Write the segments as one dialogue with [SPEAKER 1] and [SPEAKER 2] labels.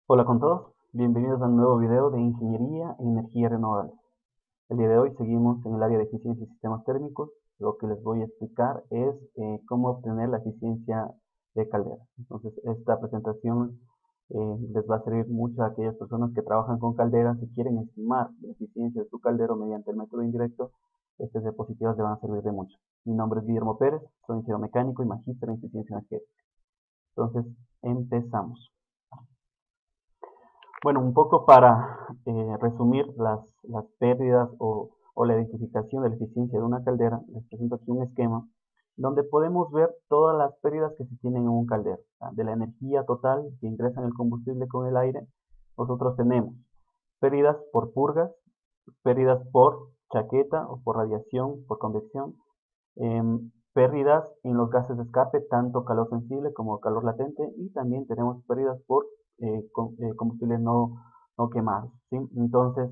[SPEAKER 1] Hola con todos, bienvenidos a un nuevo video de Ingeniería en Energías Renovables. El día de hoy seguimos en el área de eficiencia y sistemas térmicos. Lo que les voy a explicar es cómo obtener la eficiencia de caldera. Entonces, esta presentación les va a servir mucho a aquellas personas que trabajan con calderas y quieren estimar la eficiencia de su caldero mediante el método indirecto. Estas diapositivas le van a servir de mucho. Mi nombre es Guillermo Pérez, soy ingeniero mecánico y magíster en eficiencia energética. Entonces, empezamos. Bueno, un poco para resumir las pérdidas o la identificación de la eficiencia de una caldera, les presento aquí un esquema donde podemos ver todas las pérdidas que se tienen en un caldero. De la energía total que ingresa en el combustible con el aire, nosotros tenemos pérdidas por purgas, pérdidas por chaqueta o por radiación, por convección, pérdidas en los gases de escape, tanto calor sensible como calor latente, y también tenemos pérdidas por combustible no quemado, ¿sí? Entonces,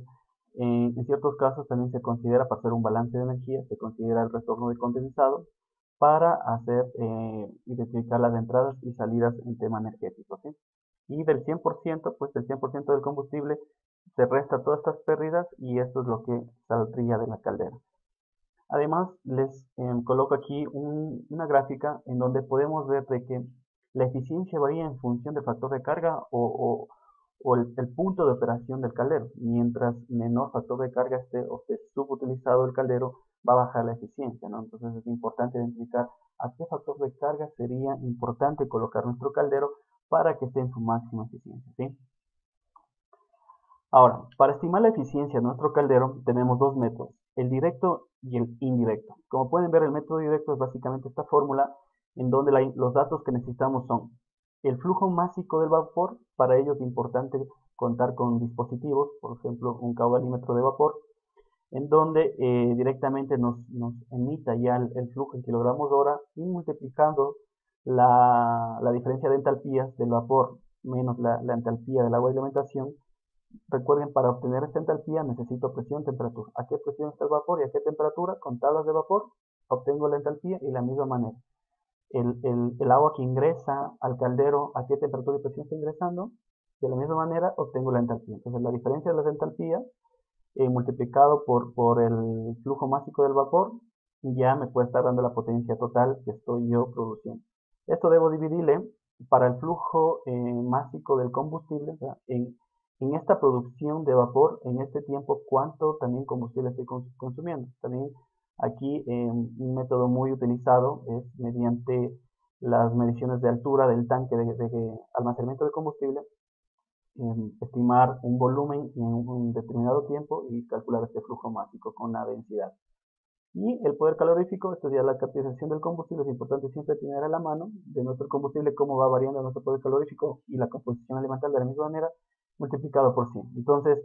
[SPEAKER 1] en ciertos casos también se considera, para hacer un balance de energía, se considera el retorno de condensado para hacer, identificar las entradas y salidas en tema energético, ¿sí? Y del 100%, pues del 100% del combustible se resta todas estas pérdidas y esto es lo que saldría de la caldera. Además, les coloco aquí una gráfica en donde podemos ver de que la eficiencia varía en función del factor de carga o el punto de operación del caldero. Mientras menor factor de carga esté o esté subutilizado el caldero, va a bajar la eficiencia, ¿no? Entonces es importante identificar a qué factor de carga sería importante colocar nuestro caldero para que esté en su máxima eficiencia, ¿sí? Ahora, para estimar la eficiencia de nuestro caldero tenemos dos métodos, el directo y el indirecto. Como pueden ver, el método directo es básicamente esta fórmula en donde los datos que necesitamos son el flujo másico del vapor. Para ello es importante contar con dispositivos, por ejemplo un caudalímetro de vapor, en donde directamente nos emita ya el flujo en kilogramos hora, y multiplicando la diferencia de entalpías del vapor menos la entalpía del agua de alimentación. Recuerden, para obtener esta entalpía necesito presión, temperatura. ¿A qué presión está el vapor y a qué temperatura? Con tablas de vapor obtengo la entalpía, y de la misma manera el agua que ingresa al caldero, ¿a qué temperatura y presión está ingresando? De la misma manera obtengo la entalpía. Entonces la diferencia de las entalpías multiplicado por el flujo másico del vapor, ya me puede estar dando la potencia total que estoy yo produciendo. Esto debo dividirle para el flujo másico del combustible, o sea, en esta producción de vapor, en este tiempo, cuánto también combustible estoy consumiendo. También aquí un método muy utilizado es mediante las mediciones de altura del tanque de almacenamiento de combustible, estimar un volumen en un determinado tiempo y calcular este flujo másico con la densidad. Y el poder calorífico, esto ya la capitalización del combustible. Es importante siempre tener a la mano de nuestro combustible cómo va variando nuestro poder calorífico y la composición elemental de la misma manera, multiplicado por 100. Entonces,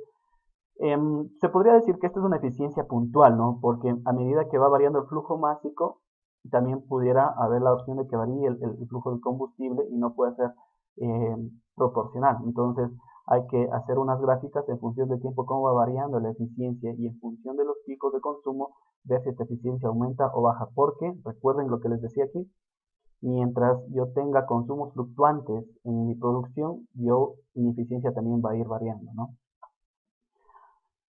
[SPEAKER 1] se podría decir que esta es una eficiencia puntual, ¿no? Porque a medida que va variando el flujo másico, también pudiera haber la opción de que varíe el flujo del combustible y no puede ser eh, proporcional. Entonces, hay que hacer unas gráficas en función del tiempo, cómo va variando la eficiencia, y en función de los picos de consumo, ver si esta eficiencia aumenta o baja. Porque, recuerden lo que les decía aquí, mientras yo tenga consumos fluctuantes en mi producción, mi eficiencia también va a ir variando, ¿no?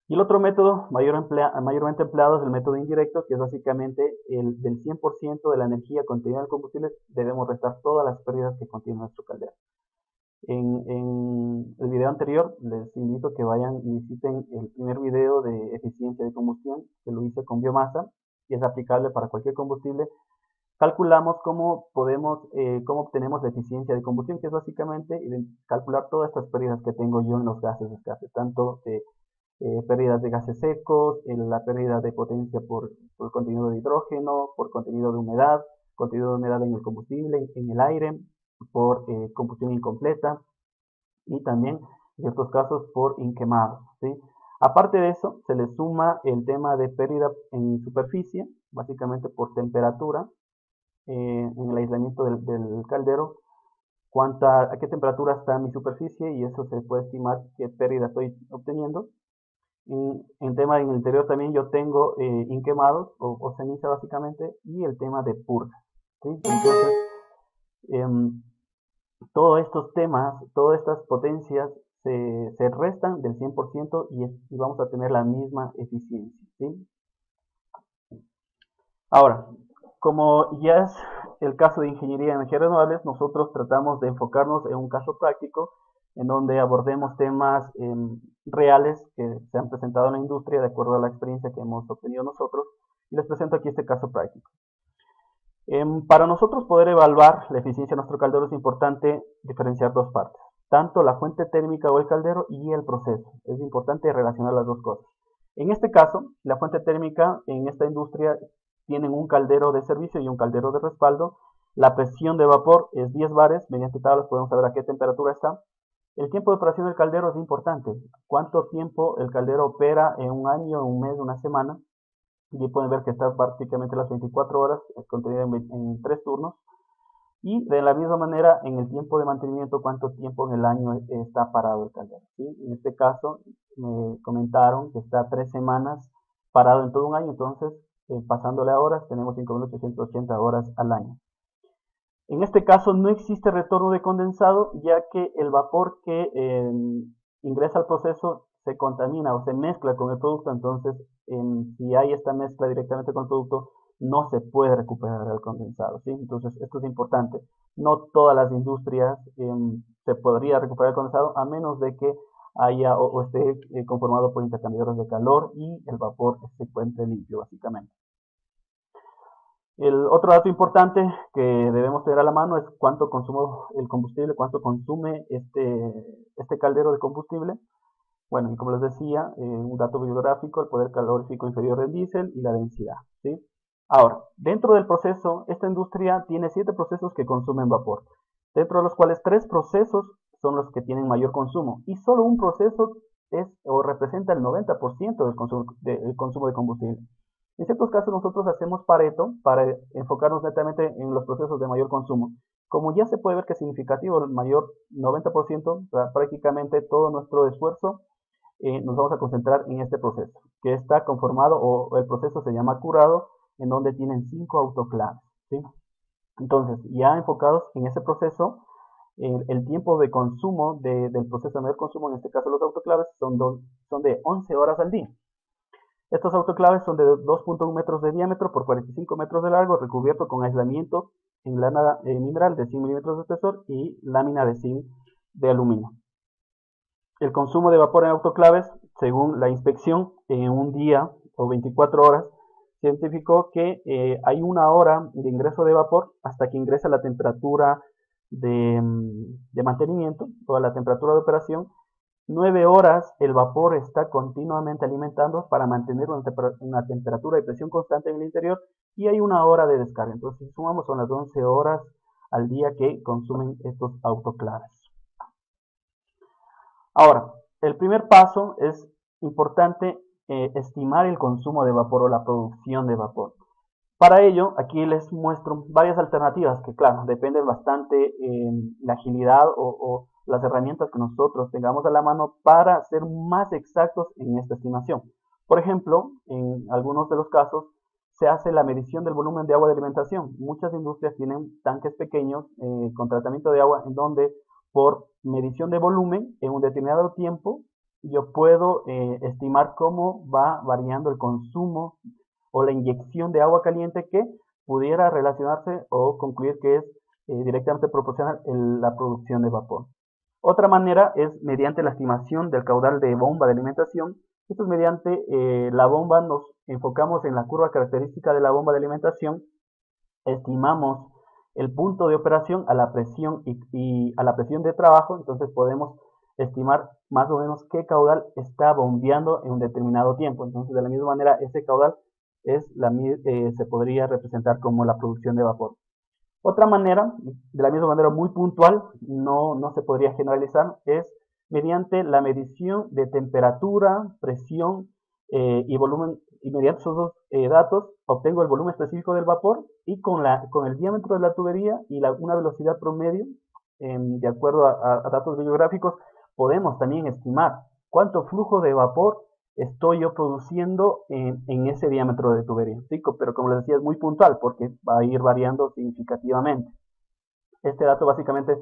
[SPEAKER 1] Y el otro método mayormente empleado es el método indirecto, que es básicamente el del 100% de la energía contenida en el combustible, debemos restar todas las pérdidas que contiene nuestro caldero. En el video anterior les invito a que vayan y visiten el primer video de eficiencia de combustión, que lo hice con biomasa y es aplicable para cualquier combustible. Calculamos cómo obtenemos la eficiencia de combustión, que es básicamente calcular todas estas pérdidas que tengo yo en los gases de escape, tanto pérdidas de gases secos, la pérdida de potencia por contenido de hidrógeno, por contenido de humedad en el combustible, en el aire, por combustión incompleta, y también en ciertos casos por inquemados, ¿sí? Aparte de eso, se le suma el tema de pérdida en superficie, básicamente por temperatura, en el aislamiento del caldero, a qué temperatura está mi superficie, y eso se puede estimar qué pérdida estoy obteniendo. En tema en el interior también yo tengo inquemados o ceniza básicamente, y el tema de purga, ¿sí? Entonces, todos estos temas, todas estas potencias se restan del 100% y vamos a tener la misma eficiencia, ¿sí? Ahora, como ya es el caso de ingeniería en energías renovables, nosotros tratamos de enfocarnos en un caso práctico en donde abordemos temas reales que se han presentado en la industria de acuerdo a la experiencia que hemos obtenido nosotros. Y les presento aquí este caso práctico. Para nosotros poder evaluar la eficiencia de nuestro caldero es importante diferenciar dos partes, tanto la fuente térmica o el caldero y el proceso. Es importante relacionar las dos cosas. En este caso, la fuente térmica en esta industria tienen un caldero de servicio y un caldero de respaldo. La presión de vapor es 10 bares, mediante tablas podemos saber a qué temperatura está. El tiempo de operación del caldero es importante. ¿Cuánto tiempo el caldero opera en un año, un mes, una semana? Y pueden ver que está prácticamente las 24 horas, contenido en 3 turnos. Y de la misma manera, en el tiempo de mantenimiento, cuánto tiempo en el año está parado el caldero, ¿sí? En este caso, me comentaron que está 3 semanas parado en todo un año, entonces, pasándole a horas, tenemos 5.880 horas al año. En este caso, no existe retorno de condensado, ya que el vapor que ingresa al proceso se contamina o se mezcla con el producto, entonces, si hay esta mezcla directamente con el producto, no se puede recuperar el condensado, ¿sí? Entonces, esto es importante. No todas las industrias se podría recuperar el condensado a menos de que haya o esté conformado por intercambiadores de calor y el vapor se encuentre limpio, básicamente. El otro dato importante que debemos tener a la mano es cuánto consume el combustible, cuánto consume este caldero de combustible. Bueno, y como les decía, un dato bibliográfico, el poder calorífico inferior del diésel y la densidad, ¿sí? Ahora, dentro del proceso, esta industria tiene 7 procesos que consumen vapor, dentro de los cuales 3 procesos son los que tienen mayor consumo y solo un proceso es o representa el 90% del consumo de combustible. En ciertos casos nosotros hacemos Pareto para enfocarnos netamente en los procesos de mayor consumo. Como ya se puede ver que es significativo el mayor 90%, o sea, prácticamente todo nuestro esfuerzo nos vamos a concentrar en este proceso, que está conformado, o el proceso se llama curado, en donde tienen 5 autoclaves, ¿sí? Entonces, ya enfocados en ese proceso, el tiempo de consumo del proceso de mayor consumo, en este caso los autoclaves, son de 11 horas al día. Estos autoclaves son de 2.1 metros de diámetro por 45 metros de largo, recubierto con aislamiento en lana mineral de 100 milímetros de espesor y lámina de zinc de aluminio. El consumo de vapor en autoclaves, según la inspección, en un día o 24 horas, se identificó que hay 1 hora de ingreso de vapor hasta que ingresa la temperatura de mantenimiento o la temperatura de operación. 9 horas el vapor está continuamente alimentando para mantener una temperatura y presión constante en el interior y hay 1 hora de descarga. Entonces, si sumamos, son las 11 horas al día que consumen estos autoclaves. Ahora, el primer paso es importante estimar el consumo de vapor o la producción de vapor. Para ello, aquí les muestro varias alternativas que, claro, dependen bastante la agilidad o las herramientas que nosotros tengamos a la mano para ser más exactos en esta estimación. Por ejemplo, en algunos de los casos se hace la medición del volumen de agua de alimentación. Muchas industrias tienen tanques pequeños con tratamiento de agua en donde por medición de volumen en un determinado tiempo yo puedo estimar cómo va variando el consumo o la inyección de agua caliente que pudiera relacionarse o concluir que es directamente proporcional en la producción de vapor. Otra manera es mediante la estimación del caudal de bomba de alimentación. Esto es mediante la bomba, nos enfocamos en la curva característica de la bomba de alimentación, estimamos el punto de operación a la presión y a la presión de trabajo, entonces podemos estimar más o menos qué caudal está bombeando en un determinado tiempo. Entonces, de la misma manera, ese caudal se podría representar como la producción de vapor. Otra manera, de la misma manera muy puntual, no se podría generalizar, es mediante la medición de temperatura, presión y volumen, y mediante esos dos datos obtengo el volumen específico del vapor y con el diámetro de la tubería y una velocidad promedio, de acuerdo a datos bibliográficos, podemos también estimar cuánto flujo de vapor estoy yo produciendo en ese diámetro de tubería, ¿sí? Pero como les decía, es muy puntual porque va a ir variando significativamente. Este dato básicamente,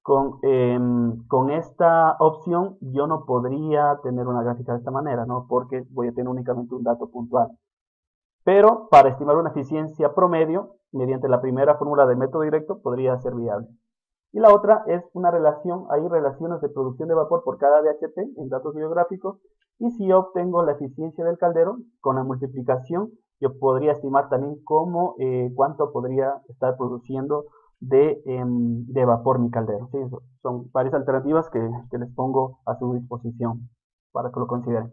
[SPEAKER 1] Con esta opción yo no podría tener una gráfica de esta manera, ¿no? Porque voy a tener únicamente un dato puntual. Pero para estimar una eficiencia promedio, mediante la primera fórmula del método directo, podría ser viable. Y la otra es una relación, hay relaciones de producción de vapor por cada DHP en datos biográficos, y si yo obtengo la eficiencia del caldero, con la multiplicación, yo podría estimar también cuánto podría estar produciendo de vapor mi caldero. ¿Sí? Son varias alternativas que les pongo a su disposición para que lo consideren.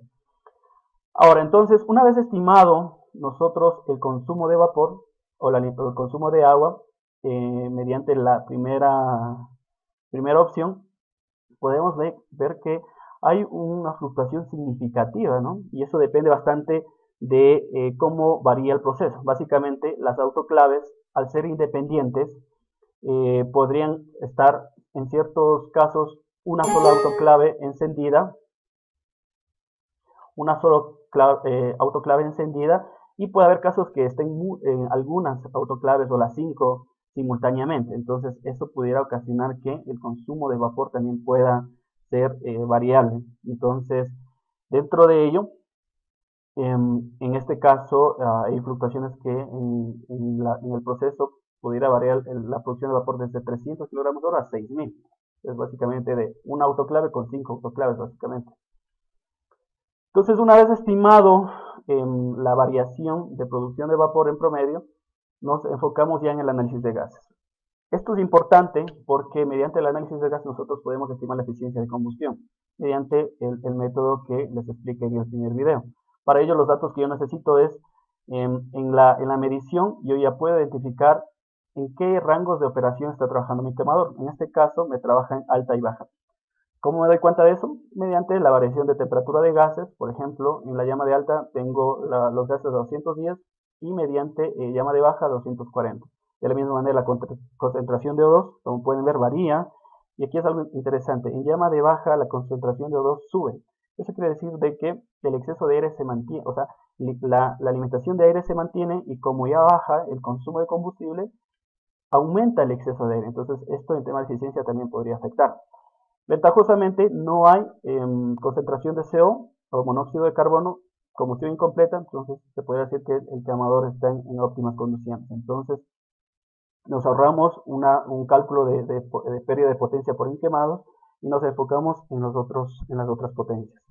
[SPEAKER 1] Ahora, entonces, una vez estimado nosotros el consumo de vapor o el consumo de agua mediante la primera opción, podemos ver que hay una fluctuación significativa, ¿no? Y eso depende bastante de cómo varía el proceso. Básicamente, las autoclaves, al ser independientes, podrían estar en ciertos casos una sola autoclave encendida, autoclave encendida, y puede haber casos que estén algunas autoclaves o las 5 simultáneamente. Entonces eso pudiera ocasionar que el consumo de vapor también pueda ser variable. Entonces, dentro de ello, en este caso hay fluctuaciones que en el proceso pudiera variar la producción de vapor desde 300 kilogramos hora a 6000. Es básicamente de una autoclave con 5 autoclaves básicamente. Entonces, una vez estimado la variación de producción de vapor en promedio, nos enfocamos ya en el análisis de gases. Esto es importante porque mediante el análisis de gases nosotros podemos estimar la eficiencia de combustión mediante el método que les expliqué en el primer video. Para ello, los datos que yo necesito es en la medición, yo ya puedo identificar en qué rangos de operación está trabajando mi quemador. En este caso, me trabaja en alta y baja. ¿Cómo me doy cuenta de eso? Mediante la variación de temperatura de gases. Por ejemplo, en la llama de alta tengo los gases a 210 y mediante llama de baja 240. De la misma manera, la concentración de O2, como pueden ver, varía. Y aquí es algo interesante. En llama de baja la concentración de O2 sube. Eso quiere decir de que el exceso de aire se mantiene, o sea, la alimentación de aire se mantiene, y como ya baja el consumo de combustible, aumenta el exceso de aire. Entonces, esto en tema de eficiencia también podría afectar. Ventajosamente, no hay concentración de CO o monóxido de carbono, combustión incompleta, entonces se puede decir que el quemador está en óptimas condiciones. Entonces, nos ahorramos un cálculo de pérdida de potencia por inquemado y nos enfocamos en las otras potencias.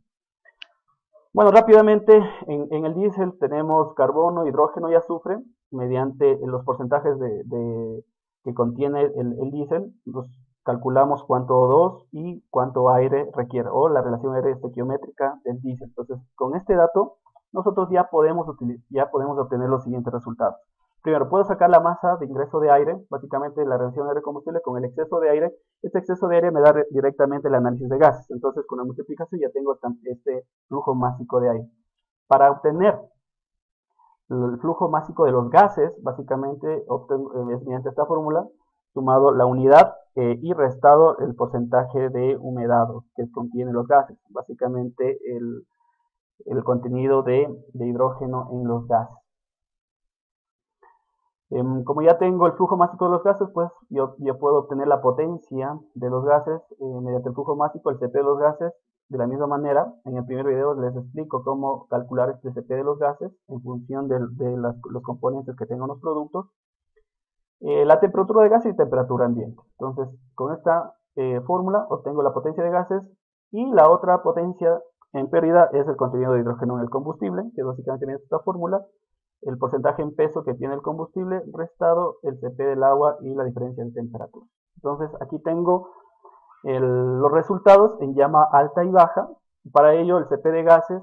[SPEAKER 1] Bueno, rápidamente, en el diésel tenemos carbono, hidrógeno y azufre. Mediante los porcentajes que contiene el diésel, los calculamos cuánto O2 y cuánto aire requiere, o la relación aire estequiométrica del diésel. Entonces, con este dato, nosotros ya podemos obtener los siguientes resultados. Primero, puedo sacar la masa de ingreso de aire, básicamente la relación aire-combustible con el exceso de aire. Este exceso de aire me da directamente el análisis de gases. Entonces, con la multiplicación ya tengo este flujo másico de aire. Para obtener el flujo másico de los gases, básicamente es mediante esta fórmula, sumado la unidad y restado el porcentaje de humedad que contiene los gases, básicamente el contenido de hidrógeno en los gases. Como ya tengo el flujo másico de los gases, pues yo puedo obtener la potencia de los gases mediante el flujo másico, el CP de los gases. De la misma manera, en el primer video les explico cómo calcular este CP de los gases en función de los componentes que tengan los productos. La temperatura de gases y temperatura ambiente. Entonces, con esta fórmula obtengo la potencia de gases, y la otra potencia en pérdida es el contenido de hidrógeno en el combustible, que básicamente mediante esta fórmula, el porcentaje en peso que tiene el combustible restado el CP del agua y la diferencia en temperatura. Entonces, aquí tengo los resultados en llama alta y baja. Para ello, el CP de gases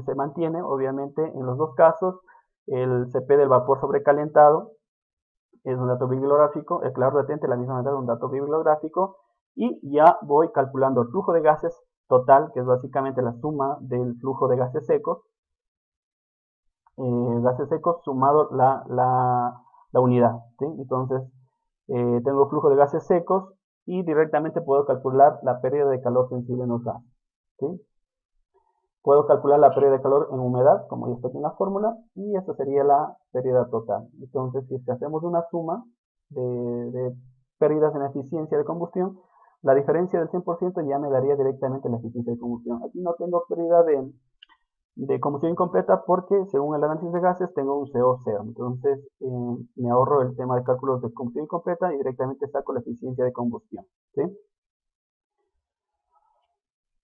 [SPEAKER 1] se mantiene, obviamente, en los dos casos. El CP del vapor sobrecalentado es un dato bibliográfico, el calor latente de la misma manera, un dato bibliográfico, y ya voy calculando el flujo de gases total, que es básicamente la suma del flujo de gases secos, sumado la unidad, ¿sí? Entonces, tengo flujo de gases secos y directamente puedo calcular la pérdida de calor sensible en los gases, ¿sí? Puedo calcular la pérdida de calor en humedad, como ya está aquí en la fórmula, y esta sería la pérdida total. Entonces, si es que hacemos una suma de pérdidas en eficiencia de combustión, La diferencia del 100% ya me daría directamente la eficiencia de combustión. Aquí no tengo pérdida de combustión incompleta porque según el análisis de gases tengo un CO0. Entonces me ahorro el tema de cálculos de combustión incompleta y directamente saco la eficiencia de combustión, ¿sí?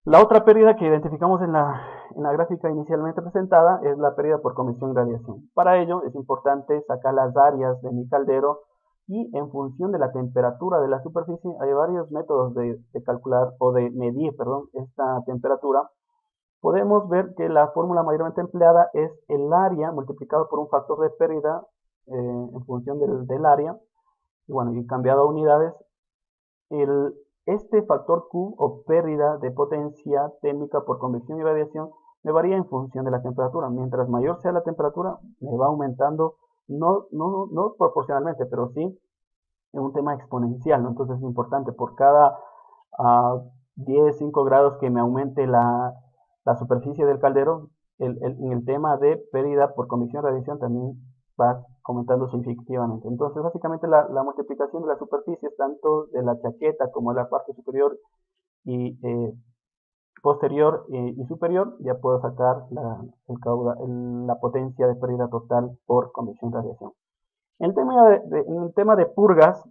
[SPEAKER 1] La otra pérdida que identificamos en la gráfica inicialmente presentada es la pérdida por convección y radiación. Para ello es importante sacar las áreas de mi caldero y en función de la temperatura de la superficie hay varios métodos de calcular o de medir, perdón, esta temperatura. Podemos ver que la fórmula mayormente empleada es el área multiplicado por un factor de pérdida en función del área y bueno, y cambiado a unidades. Este factor Q o pérdida de potencia térmica por convección y radiación me varía en función de la temperatura. Mientras mayor sea la temperatura, me va aumentando, no proporcionalmente, pero sí en un tema exponencial, ¿no? Entonces es importante, por cada 10, 5 grados que me aumente la superficie del caldero, en el tema de pérdida por convección y radiación también va aumentando significativamente. Entonces, básicamente la multiplicación de las superficies, tanto de la chaqueta como de la parte superior y posterior y superior, ya puedo sacar la potencia de pérdida total por convección y radiación. En el tema de purgas,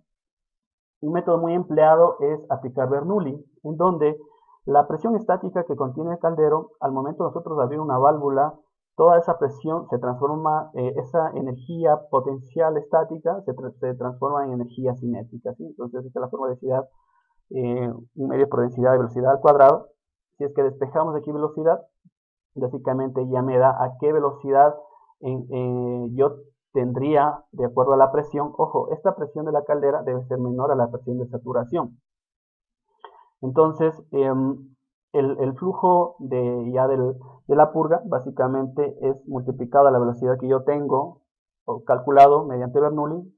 [SPEAKER 1] un método muy empleado es aplicar Bernoulli, en donde la presión estática que contiene el caldero, al momento de nosotros abrir una válvula, toda esa presión se transforma, esa energía potencial estática se transforma en energía cinética, ¿sí? Entonces esta es la forma de densidad, un medio por densidad de velocidad al cuadrado. Si es que despejamos de aquí velocidad, básicamente ya me da a qué velocidad yo tendría, de acuerdo a la presión. Ojo, esta presión de la caldera debe ser menor a la presión de saturación. Entonces, el flujo de la purga básicamente es multiplicado a la velocidad que yo tengo, o calculado mediante Bernoulli,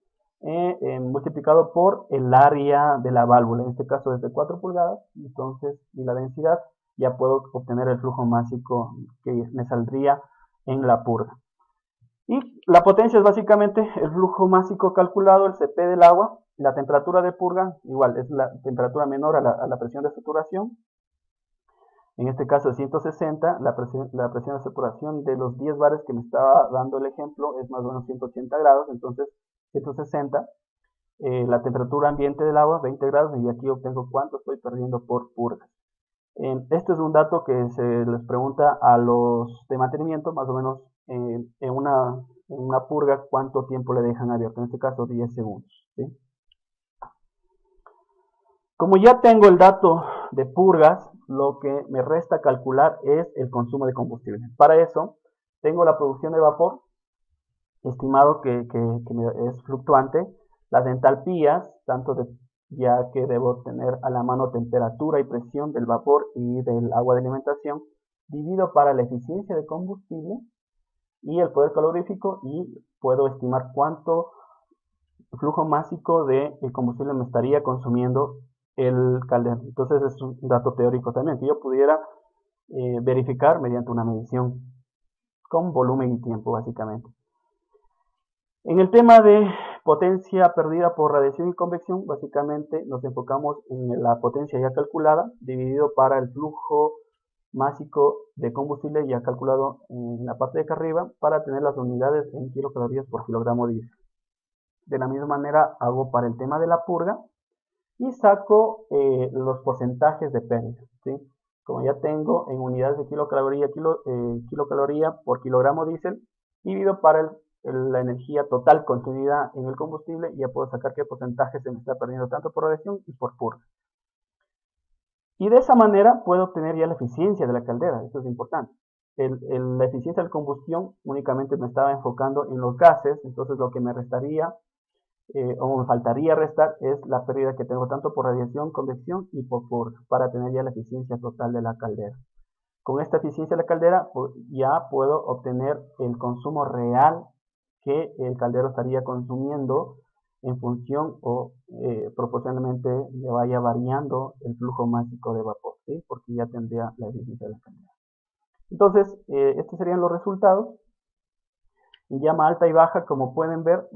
[SPEAKER 1] multiplicado por el área de la válvula, en este caso es de 4 pulgadas, entonces, y la densidad, ya puedo obtener el flujo másico que me saldría en la purga. Y la potencia es básicamente el flujo másico calculado, el CP del agua. La temperatura de purga, igual, es la temperatura menor a la presión de saturación. En este caso es 160, la presión de saturación de los 10 bares que me estaba dando el ejemplo es más o menos 180 grados, entonces 160. La temperatura ambiente del agua, 20 grados, y aquí obtengo cuánto estoy perdiendo por purga. Este es un dato que se les pregunta a los de mantenimiento, más o menos en una purga, cuánto tiempo le dejan abierto, en este caso 10 segundos, ¿sí? Como ya tengo el dato de purgas, lo que me resta calcular es el consumo de combustible. Para eso, tengo la producción de vapor, estimado que es fluctuante, las entalpías, ya que debo tener a la mano temperatura y presión del vapor y del agua de alimentación, divido para la eficiencia de combustible y el poder calorífico, y puedo estimar cuánto flujo másico de combustible me estaría consumiendo el caldero. Entonces es un dato teórico también que yo pudiera verificar mediante una medición con volumen y tiempo, básicamente. En el tema de potencia perdida por radiación y convección, básicamente nos enfocamos en la potencia ya calculada dividido para el flujo másico de combustible ya calculado en la parte de acá arriba para tener las unidades en kilocalorías por kilogramo de diésel. De la misma manera hago para el tema de la purga y saco los porcentajes de pérdida, ¿sí? Como ya tengo en unidades de kilocaloría por kilogramo diésel, divido para la energía total contenida en el combustible y ya puedo sacar qué porcentaje se me está perdiendo tanto por radiación y por purga. Y de esa manera puedo obtener ya la eficiencia de la caldera, esto es importante. La eficiencia de combustión únicamente me estaba enfocando en los gases, entonces lo que me restaría o me faltaría restar es la pérdida que tengo tanto por radiación, convección y por purga para tener ya la eficiencia total de la caldera. Con esta eficiencia de la caldera ya puedo obtener el consumo real que el caldero estaría consumiendo en función o proporcionalmente le vaya variando el flujo másico de vapor, ¿sí? Porque ya tendría la eficiencia de la caldera. Entonces, estos serían los resultados. En llama alta y baja, como pueden ver,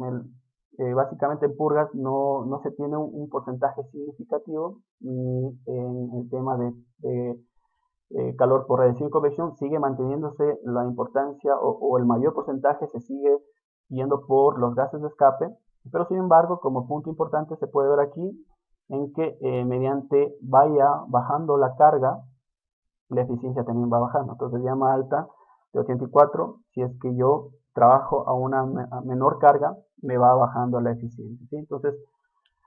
[SPEAKER 1] básicamente en purgas no se tiene un porcentaje significativo, y en el tema de calor por radiación y convección sigue manteniéndose la importancia, o el mayor porcentaje se sigue yendo por los gases de escape, pero sin embargo, como punto importante se puede ver aquí en que mediante vaya bajando la carga, la eficiencia también va bajando. Entonces, llama alta de 84, si es que yo trabajo a una menor carga, me va bajando la eficiencia, ¿sí? Entonces,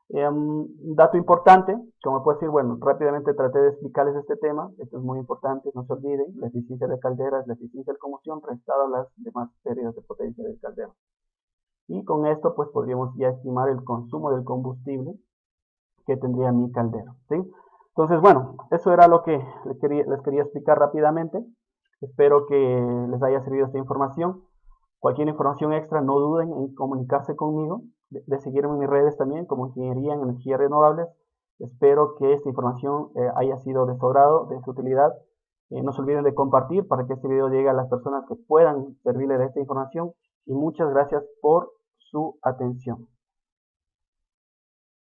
[SPEAKER 1] un dato importante, como puedo decir, bueno, rápidamente traté de explicarles este tema. Esto es muy importante, no se olviden: la eficiencia de caldera es la eficiencia de combustión restada a las demás pérdidas de potencia del caldero. Y con esto pues podríamos ya estimar el consumo del combustible que tendría mi caldero, ¿sí? Entonces, bueno, eso era lo que les quería explicar rápidamente. Espero que les haya servido esta información. Cualquier información extra, no duden en comunicarse conmigo, de seguirme en mis redes también, como Ingeniería en Energías Renovables. Espero que esta información haya sido de su agrado, de su utilidad. No se olviden de compartir para que este video llegue a las personas que puedan servirle de esta información. Y muchas gracias por su atención.